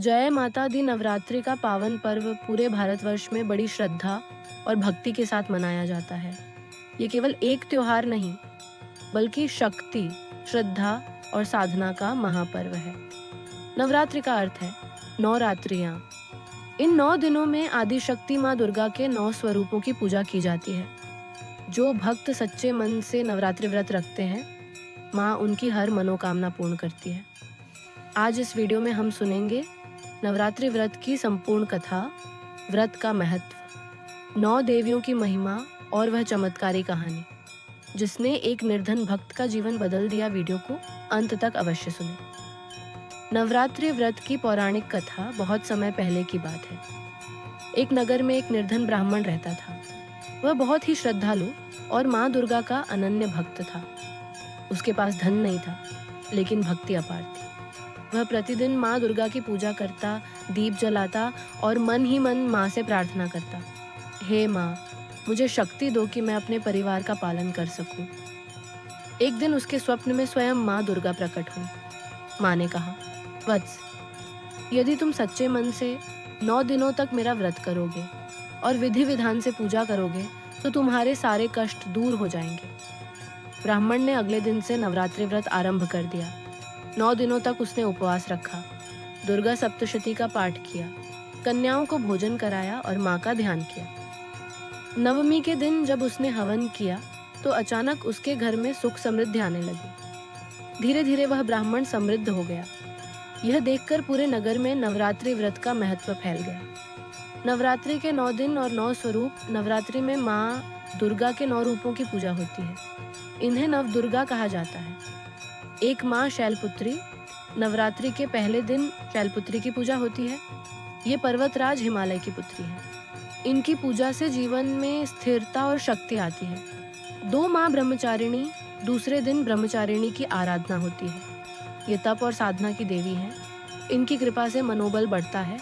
जय माता दी नवरात्रि का पावन पर्व पूरे भारतवर्ष में बड़ी श्रद्धा और भक्ति के साथ मनाया जाता है। ये केवल एक त्योहार नहीं, बल्कि शक्ति, श्रद्धा और साधना का महापर्व है। नवरात्रि का अर्थ है 9 रात्रियां। इन 9 दिनों में आदिशक्ति माँ दुर्गा के 9 स्वरूपों की पूजा की जाती है। जो भक्त सच्चे मन से नवरात्रि व्रत रखते हैं, माँ उनकी हर मनोकामना पूर्ण करती है। आज इस वीडियो में हम सुनेंगे नवरात्रि व्रत की संपूर्ण कथा, व्रत का महत्व, 9 देवियों की महिमा और वह चमत्कारी कहानी जिसने एक निर्धन भक्त का जीवन बदल दिया। वीडियो को अंत तक अवश्य सुनें। नवरात्रि व्रत की पौराणिक कथा बहुत समय पहले की बात है। एक नगर में एक निर्धन ब्राह्मण रहता था। वह बहुत ही श्रद्धालु और माँ दुर्गा का अनन्य भक्त था। उसके पास धन नहीं था, लेकिन भक्ति अपार थी। वह प्रतिदिन माँ दुर्गा की पूजा करता, दीप जलाता और मन ही मन माँ से प्रार्थना करता, हे माँ, मुझे शक्ति दो कि मैं अपने परिवार का पालन कर सकूं। एक दिन उसके स्वप्न में स्वयं माँ दुर्गा प्रकट हुई। माँ ने कहा, वत्स, यदि तुम सच्चे मन से 9 दिनों तक मेरा व्रत करोगे और विधि विधान से पूजा करोगे तो तुम्हारे सारे कष्ट दूर हो जाएंगे। ब्राह्मण ने अगले दिन से नवरात्रि व्रत आरंभ कर दिया। 9 दिनों तक उसने उपवास रखा, दुर्गा सप्तशती का पाठ किया, कन्याओं को भोजन कराया और माँ का ध्यान किया। नवमी के दिन जब उसने हवन किया तो अचानक उसके घर में सुख समृद्धि आने लगी। धीरे धीरे वह ब्राह्मण समृद्ध हो गया। यह देखकर पूरे नगर में नवरात्रि व्रत का महत्व फैल गया। नवरात्रि के 9 दिन और 9 स्वरूप। नवरात्रि में माँ दुर्गा के 9 रूपों की पूजा होती है। इन्हें नव दुर्गा कहा जाता है। एक माँ शैलपुत्री। नवरात्रि के पहले दिन शैलपुत्री की पूजा होती है। ये पर्वतराज हिमालय की पुत्री है। इनकी पूजा से जीवन में स्थिरता और शक्ति आती है। 2 माँ ब्रह्मचारिणी। दूसरे दिन ब्रह्मचारिणी की आराधना होती है। ये तप और साधना की देवी है। इनकी कृपा से मनोबल बढ़ता है।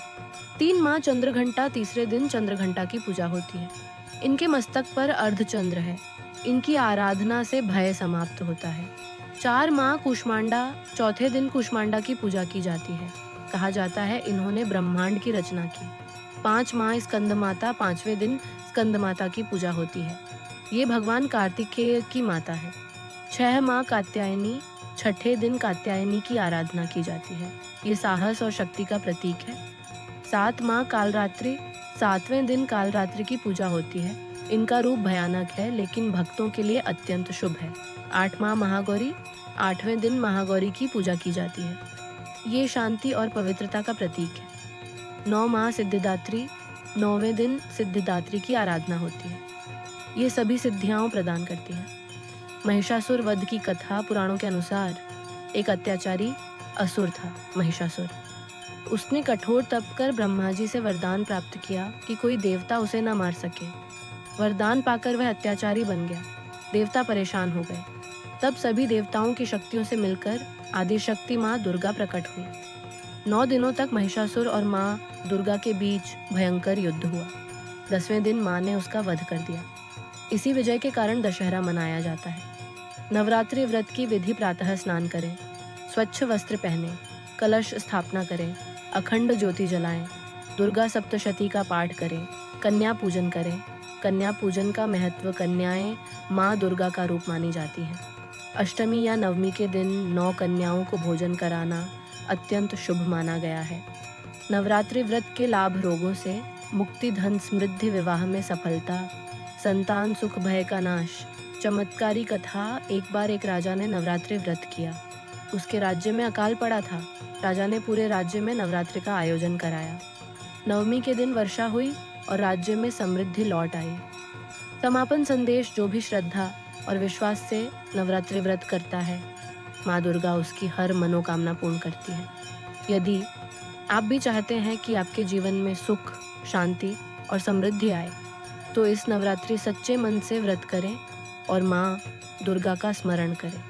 3 माँ चंद्रघंटा। तीसरे दिन चंद्रघंटा की पूजा होती है। इनके मस्तक पर अर्धचंद्र है। इनकी आराधना से भय समाप्त होता है। 4 माँ कूष्मांडा। चौथे दिन कूष्मांडा की पूजा की जाती है। कहा जाता है इन्होंने ब्रह्मांड की रचना की। 5 माँ स्कंद माता। 5वें दिन स्कंद माता की पूजा होती है। ये भगवान कार्तिकेय की माता है। 6 माँ कात्यायनी। छठे दिन कात्यायनी की आराधना की जाती है। ये साहस और शक्ति का प्रतीक है। 7 माँ कालरात्रि। 7वें दिन कालरात्रि की पूजा होती है। इनका रूप भयानक है, लेकिन भक्तों के लिए अत्यंत शुभ है। 8 माँ महागौरी। 8वें दिन महागौरी की पूजा की जाती है। ये शांति और पवित्रता का प्रतीक है। 9 माँ सिद्धिदात्री। 9वें दिन सिद्धिदात्री की आराधना होती है। ये सभी सिद्धियां प्रदान करती हैं। महिषासुर वध की कथा। पुराणों के अनुसार एक अत्याचारी असुर था, महिषासुर। उसने कठोर तप कर ब्रह्मा जी से वरदान प्राप्त किया कि कोई देवता उसे न मार सके। वरदान पाकर वह अत्याचारी बन गया। देवता परेशान हो गए। तब सभी देवताओं की शक्तियों से मिलकर आदिशक्ति माँ दुर्गा प्रकट हुई। 9 दिनों तक महिषासुर और माँ दुर्गा के बीच भयंकर युद्ध हुआ। 10वें दिन माँ ने उसका वध कर दिया। इसी विजय के कारण दशहरा मनाया जाता है। नवरात्रि व्रत की विधि: प्रातः स्नान करें, स्वच्छ वस्त्र पहनें, कलश स्थापना करें, अखंड ज्योति जलाएं, दुर्गा सप्तशती का पाठ करें, कन्या पूजन करें। कन्या पूजन का महत्व: कन्याएं माँ दुर्गा का रूप मानी जाती हैं। अष्टमी या नवमी के दिन 9 कन्याओं को भोजन कराना अत्यंत शुभ माना गया है। नवरात्रि व्रत के लाभ: रोगों से मुक्ति, धन समृद्धि, विवाह में सफलता, संतान सुख, भय का नाश। चमत्कारी कथा: एक बार एक राजा ने नवरात्रि व्रत किया। उसके राज्य में अकाल पड़ा था। राजा ने पूरे राज्य में नवरात्रि का आयोजन कराया। नवमी के दिन वर्षा हुई और राज्य में समृद्धि लौट आई। समापन संदेश: जो भी श्रद्धा और विश्वास से नवरात्रि व्रत करता है, माँ दुर्गा उसकी हर मनोकामना पूर्ण करती है। यदि आप भी चाहते हैं कि आपके जीवन में सुख, शांति और समृद्धि आए, तो इस नवरात्रि सच्चे मन से व्रत करें और माँ दुर्गा का स्मरण करें।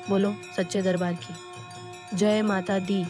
बोलो सच्चे दरबार की जय माता दी।